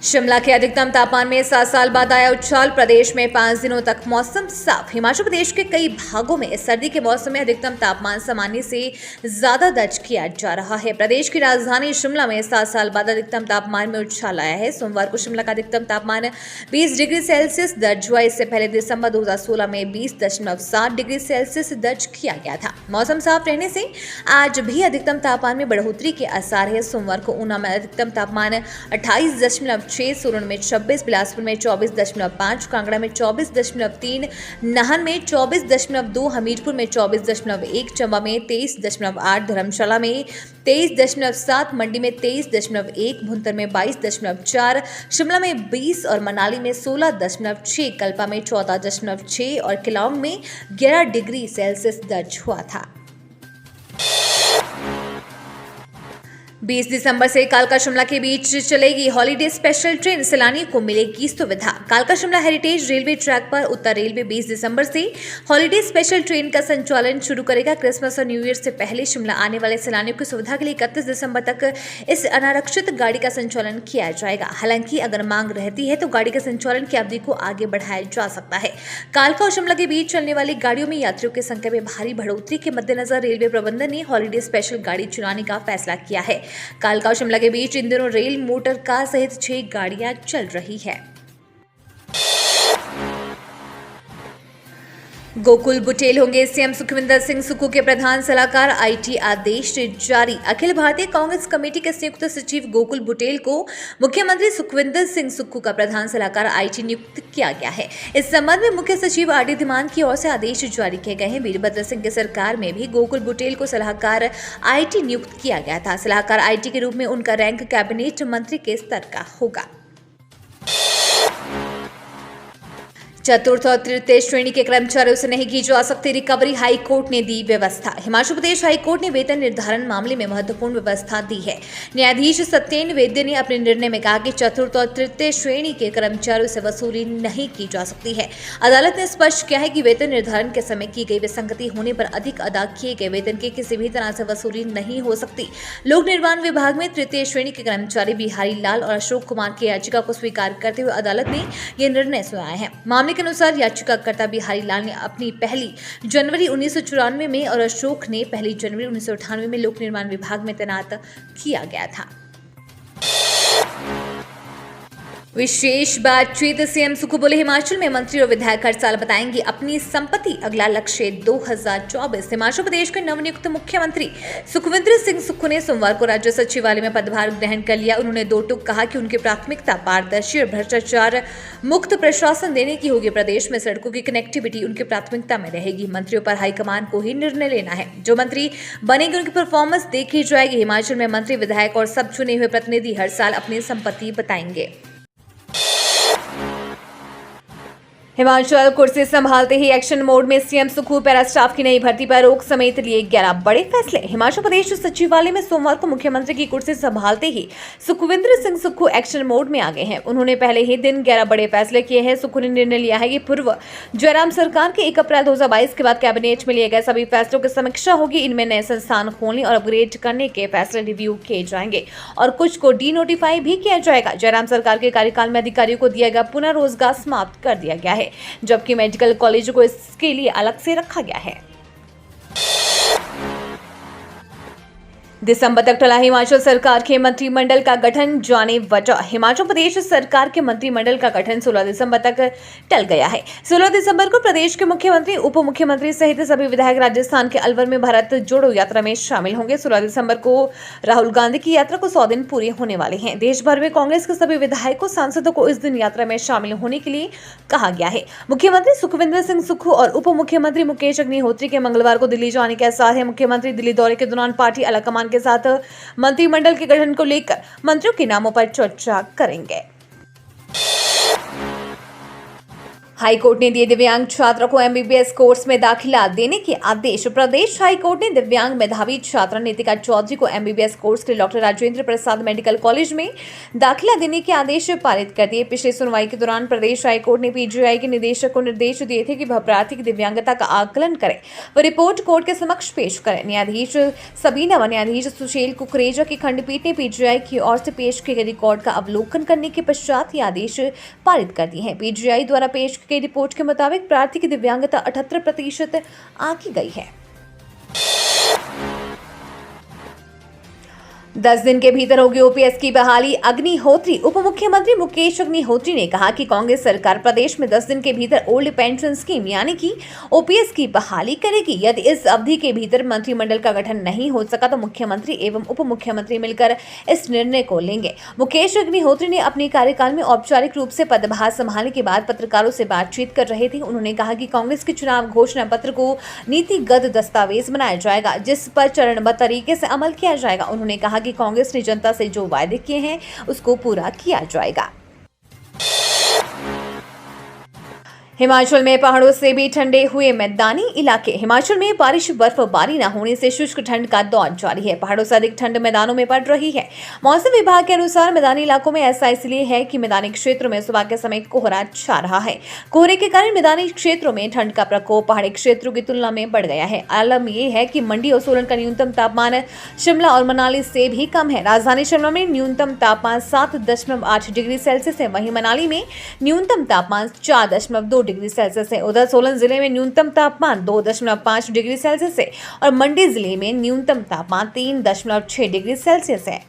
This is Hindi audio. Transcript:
शिमला के अधिकतम तापमान में 7 साल बाद आया उछाल। प्रदेश में 5 दिनों तक मौसम साफ। हिमाचल प्रदेश के कई भागों में सर्दी के मौसम में अधिकतम तापमान सामान्य से ज्यादा दर्ज किया जा रहा है। प्रदेश की राजधानी शिमला में 7 साल बाद अधिकतम तापमान में उछाल आया है। सोमवार को शिमला का अधिकतम तापमान 20 डिग्री सेल्सियस दर्ज हुआ। इससे पहले दिसंबर 2016 में 20.7 डिग्री सेल्सियस दर्ज किया गया था। मौसम साफ रहने से आज भी अधिकतम तापमान में बढ़ोतरी के आसार है। सोमवार को ऊना में अधिकतम तापमान 28.6, सोलन में 26, बिलासपुर में 24.5, कांगड़ा में 24.3, नाहन में 24.2, हमीरपुर में 24.1, चंबा में 23.8, धर्मशाला में 23.7, मंडी में 23.1, भुंतर में 22.4, शिमला में 20 और मनाली में 16.6, कल्पा में 14.6 और किलाउंग में 11 डिग्री सेल्सियस दर्ज हुआ था। 20 दिसंबर से कालका शिमला के बीच चलेगी हॉलीडे स्पेशल ट्रेन। सैलानियों को मिलेगी सुविधा। कालका शिमला हेरिटेज रेलवे ट्रैक पर उत्तर रेलवे 20 दिसंबर से हॉलीडे स्पेशल ट्रेन का संचालन शुरू करेगा। क्रिसमस और न्यू ईयर से पहले शिमला आने वाले सैलानियों की सुविधा के लिए 31 दिसंबर तक इस अनारक्षित गाड़ी का संचालन किया जाएगा। हालांकि अगर मांग रहती है तो गाड़ी के संचालन की अवधि को आगे बढ़ाया जा सकता है। कालका और शिमला के बीच चलने वाली गाड़ियों में यात्रियों की संख्या में भारी बढ़ोतरी के मद्देनजर रेलवे प्रबंधन ने हॉलीडे स्पेशल गाड़ी चलाने का फैसला किया है। कालका और शिमला के बीच इन दिनों रेल, मोटर कार सहित 6 गाड़ियां चल रही है। गोकुल बुटेल होंगे सीएम सुखविंदर सिंह सुक्खू के प्रधान सलाहकार। आईटी आदेश जारी। अखिल भारतीय कांग्रेस कमेटी के संयुक्त सचिव गोकुल बुटेल को मुख्यमंत्री सुखविंदर सिंह सुक्खू का प्रधान सलाहकार आईटी नियुक्त किया गया है। इस संबंध में मुख्य सचिव आरडी धीमान की ओर से आदेश जारी किए गए हैं। वीरभद्र सिंह की सरकार में भी गोकुल बुटेल को सलाहकार आईटी नियुक्त किया गया था। सलाहकार आईटी के रूप में उनका रैंक कैबिनेट मंत्री के स्तर का होगा। चतुर्थ और तृतीय श्रेणी के कर्मचारियों से नहीं की जा सकती रिकवरी। हाई कोर्ट ने दी व्यवस्था। हिमाचल प्रदेश हाई कोर्ट ने वेतन निर्धारण मामले में महत्वपूर्ण व्यवस्था दी है। न्यायाधीश सत्येन वैद्य ने अपने निर्णय में कहा कि चतुर्थ और तृतीय श्रेणी के कर्मचारियों से वसूली नहीं की जा सकती है। अदालत ने स्पष्ट किया है कि वेतन निर्धारण के समय की गई विसंगति होने पर अधिक अदा किए गए वेतन की किसी भी तरह से वसूली नहीं हो सकती। लोक निर्माण विभाग में तृतीय श्रेणी के कर्मचारी बिहारी लाल और अशोक कुमार की याचिका को स्वीकार करते हुए अदालत ने यह निर्णय सुनाया है। मामले के अनुसार याचिकाकर्ता बिहारी लाल ने अपनी 1 जनवरी 1994 में और अशोक ने 1 जनवरी 1998 में लोक निर्माण विभाग में तैनात किया गया था। विशेष बातचीत। सीएम सुक्खू बोले, हिमाचल में मंत्री और विधायक हर साल बताएंगे अपनी संपत्ति। अगला लक्ष्य 2024। हिमाचल प्रदेश के नवनियुक्त मुख्यमंत्री सुखविंदर सिंह सुक्खू ने सोमवार को राज्य सचिवालय में पदभार ग्रहण कर लिया। उन्होंने दो टूक कहा कि उनकी प्राथमिकता पारदर्शी और भ्रष्टाचार मुक्त प्रशासन देने की होगी। प्रदेश में सड़कों की कनेक्टिविटी उनकी प्राथमिकता में रहेगी। मंत्रियों पर हाईकमान को ही निर्णय लेना है। जो मंत्री बनेंगे उनकी परफॉर्मेंस देखी जाएगी। हिमाचल में मंत्री, विधायक और सब चुने हुए प्रतिनिधि हर साल अपनी संपत्ति बताएंगे। हिमाचल कुर्सी संभालते ही एक्शन मोड में सीएम सुक्खू। पैरा स्टाफ की नई भर्ती पर रोक समेत लिए 11 बड़े फैसले। हिमाचल प्रदेश सचिवालय में सोमवार को मुख्यमंत्री की कुर्सी संभालते ही सुखविंदर सिंह सुक्खू एक्शन मोड में आ गए हैं। उन्होंने पहले ही दिन 11 बड़े फैसले किए हैं। सुक्खू ने निर्णय लिया है कि पूर्व जयराम सरकार के 1 अप्रैल 2022 के बाद कैबिनेट में लिए गए सभी फैसलों की समीक्षा होगी। इनमें नए संस्थान खोलने और अपग्रेड करने के फैसले रिव्यू किए जाएंगे और कुछ को डी नोटिफाई भी किया जाएगा। जयराम सरकार के कार्यकाल में अधिकारियों को दिया गया पुनः रोजगार समाप्त कर दिया गया है, जबकि मेडिकल कॉलेज को इसके लिए अलग से रखा गया है। दिसंबर तक टला हिमाचल सरकार के मंत्रिमंडल का गठन, जाने वजह। हिमाचल प्रदेश सरकार के मंत्रिमंडल का गठन 16 दिसंबर तक टल गया है। 16 दिसंबर को प्रदेश के मुख्यमंत्री, उप मुख्यमंत्री सहित सभी विधायक राजस्थान के अलवर में भारत जोड़ो यात्रा में शामिल होंगे। 16 दिसंबर को राहुल गांधी की यात्रा को 100 दिन पूरे होने वाले हैं। देश भर में कांग्रेस के सभी विधायकों, सांसदों को इस दिन यात्रा में शामिल होने के लिए कहा गया है। मुख्यमंत्री सुखविंदर सिंह सुक्खू और उप मुख्यमंत्री मुकेश अग्निहोत्री के मंगलवार को दिल्ली जाने के आसार है। मुख्यमंत्री दिल्ली दौरे के दौरान पार्टी आलाकमान के साथ मंत्रिमंडल के गठन को लेकर मंत्रियों के नामों पर चर्चा करेंगे। हाईकोर्ट ने दिए दिव्यांग छात्रों को एमबीबीएस कोर्स में दाखिला देने के आदेश। प्रदेश हाईकोर्ट ने दिव्यांग मेधावी छात्रा नीतिका चौधरी को एमबीबीएस कोर्स के लिए doctor Rajendra Prasad medical college में दाखिला देने के आदेश पारित कर दिए। पिछली सुनवाई के दौरान प्रदेश हाईकोर्ट ने पीजीआई के निदेशक को निर्देश दिए थे कि वह प्रार्थी की दिव्यांगता का आकलन करें व रिपोर्ट कोर्ट के समक्ष पेश करें। न्यायाधीश सबीना व न्यायाधीश सुशील कुकरेजा की खंडपीठ ने पीजीआई की ओर से पेश किए गए रिकॉर्ड का अवलोकन करने के पश्चात ये आदेश पारित कर दिए हैं। पीजीआई द्वारा पेश की रिपोर्ट के मुताबिक प्रार्थी की दिव्यांगता 78% आंकी गई है। 10 दिन के भीतर होगी ओपीएस की बहाली। अग्निहोत्री उप मुख्यमंत्री मुकेश अग्निहोत्री ने कहा कि कांग्रेस सरकार प्रदेश में 10 दिन के भीतर ओल्ड पेंशन स्कीम यानी कि ओपीएस की बहाली करेगी। यदि इस अवधि के भीतर मंत्रिमंडल का गठन नहीं हो सका तो मुख्यमंत्री एवं उप मुख्यमंत्री मिलकर इस निर्णय को लेंगे। मुकेश अग्निहोत्री ने अपने कार्यकाल में औपचारिक रूप से पदभार संभालने के बाद पत्रकारों से बातचीत कर रहे थे। उन्होंने कहा कि कांग्रेस के चुनाव घोषणा पत्र को नीतिगत दस्तावेज बनाया जाएगा जिस पर चरणबद्ध तरीके से अमल किया जाएगा। उन्होंने कहा कि कांग्रेस ने जनता से जो वायदे किए हैं उसको पूरा किया जाएगा। हिमाचल में पहाड़ों से भी ठंडे हुए मैदानी इलाके। हिमाचल में बारिश बर्फबारी न होने से शुष्क ठंड का दौर जारी है। पहाड़ों से अधिक ठंड मैदानों में पड़ रही है। मौसम विभाग के अनुसार मैदानी इलाकों में ऐसा इसलिए है कि मैदानी क्षेत्रों में सुबह के समय कोहरा छा रहा है। कोहरे के कारण मैदानी क्षेत्रों में ठंड का प्रकोप पहाड़ी क्षेत्रों की तुलना में बढ़ गया है। आलम यह है कि मंडी और सोलन का न्यूनतम तापमान शिमला और मनाली से भी कम है। राजधानी शिमला में न्यूनतम तापमान 7.8 डिग्री सेल्सियस है। वहीं मनाली में न्यूनतम तापमान 4.2 डिग्री सेल्सियस है। उधर सोलन जिले में न्यूनतम तापमान 2.5 डिग्री सेल्सियस है और मंडी जिले में न्यूनतम तापमान 3.6 डिग्री सेल्सियस है।